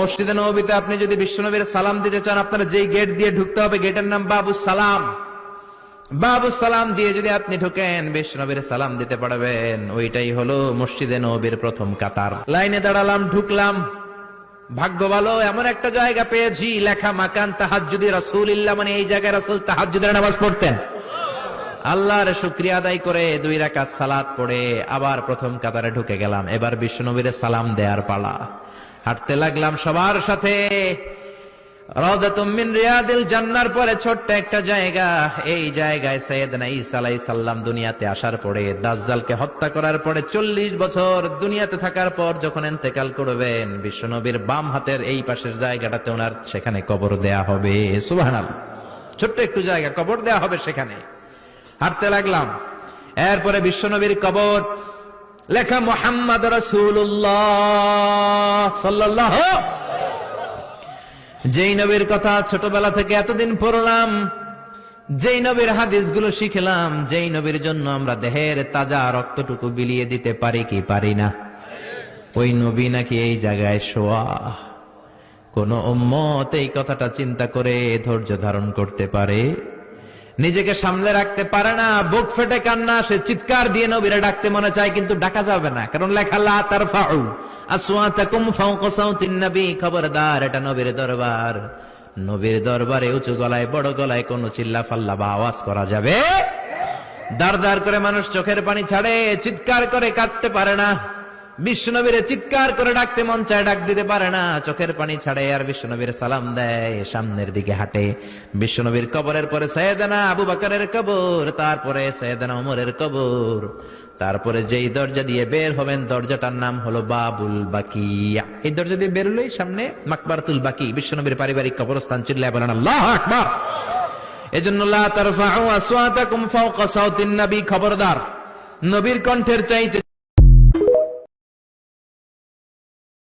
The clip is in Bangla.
মসজিদে নববীতে আপনি যদি বিশ্বনবীর সালাম দিতে চান, আপনার যেই গেট দিয়ে ঢুকতে হবে, গেটের নাম বাবু সালাম। বাবু সালাম দিয়ে যদি আপনি ঢুকেন, বিশ্বনবীর সালাম দিতে পারবেন। ওইটাই হলো মসজিদে নববীর প্রথম কাতার। লাইনে দাঁড়ালাম, ঢুকলাম। ভাগ্য ভালো, এমন একটা জায়গা পেয়েছি লেখা মাকান তাহাজ্জুদি রাসূলিল্লাহ, মানে এই জায়গায় রাসূল তাহাজ্জুদের নামাজ পড়তেন। আল্লাহর শুকরিয়া আদায় করে 2 রাকাত সালাত পড়ে আবার প্রথম কাতারে ঢুকে গেলাম। এবার বিশ্বনবীর সালাম দেওয়ার পালা। হাঁটতে লাগলাম সবার সাথে। রাউদাতুম মিন রিয়াদিল জান্নার পরে ছোট্ট একটা জায়গা, এই জায়গায় সাইয়েদনা ঈসা আলাইহিস সালাম দুনিয়াতে আসার পরে, দাজ্জালকে হত্যা করার পরে 40 বছর দুনিয়াতে থাকার পর যখন ইন্তেকাল করবেন, বিশ্বনবীর বাম হাতের এই পাশের জায়গাটাতে ওনার সেখানে কবর দেয়া হবে। সুবহানাল্লাহ, ছোট্ট একটু জায়গা, কবর দেয়া হবে সেখানে। হাঁটতে লাগলাম, এরপরে বিশ্বনবীর কবর, লেখা মুহাম্মদ রাসূলুল্লাহ সাল্লাল্লাহু। যেই নবীর কথা ছোটবেলা থেকে এতদিন পড়লাম, যেই নবীর হাদিসগুলো শিখলাম, যেই নবীর জন্য আমরা দেহের তাজা রক্তটুকু বিলিয়ে দিতে পারি কি পারি না, ওই নবী নাকি এই জায়গায় শোয়া। কোন উম্মত এই কথাটা চিন্তা করে ধৈর্য ধারণ করতে পারে? নিজেকে সামলে রাখতে পারে না, বুক ফেটে কান্না আসে, চিৎকার দিয়ে নবীরে ডাকতে মনে চায়, কিন্তু ডাকা যাবে না, কারণ লেখা লা তারফাউ আসওয়াতাকুম ফাওকা সাউতিন নবী। খবরদার, এটা নবীর দরবার। নবীর দরবারে উঁচু গলায় বড় গলায় কোনো চিল্লা ফাল্লা বা আওয়াজ করা যাবে? দাঁড় দাঁড় করে মানুষ চোখের পানি ছাড়ে, চিৎকার করে কাঁদতে পারে না। বিশ্বনবীরে চিৎকার করে ডাকতে মন চায়, ডাক দিতে পারে না, চোখের পানি ছাড়ে। আর বিশ্বনবীর সালাম দেয়, সামনের দিকে হাঁটে। বিশ্বনবীর কবরের পরে সাইয়েদনা আবু বকরের কবর, তারপরে সাইয়েদনা ওমরের কবর, তারপরে যেই দরজা দিয়ে বের হবেন দরজাটার নাম হলো বাবুল বাকিয়া। এই দরজা দিয়ে বের হলেই সামনে মাকবারাতুল বাকি, বিশ্বনবীর পারিবারিক কবরস্থান। চিল্লায় বলেন আল্লাহু আকবার। এজন্য লা তারফাউ আসওয়াতাকুম ফাওকা সাউতিন নবী, খবরদার, নবীর কণ্ঠের চাইতে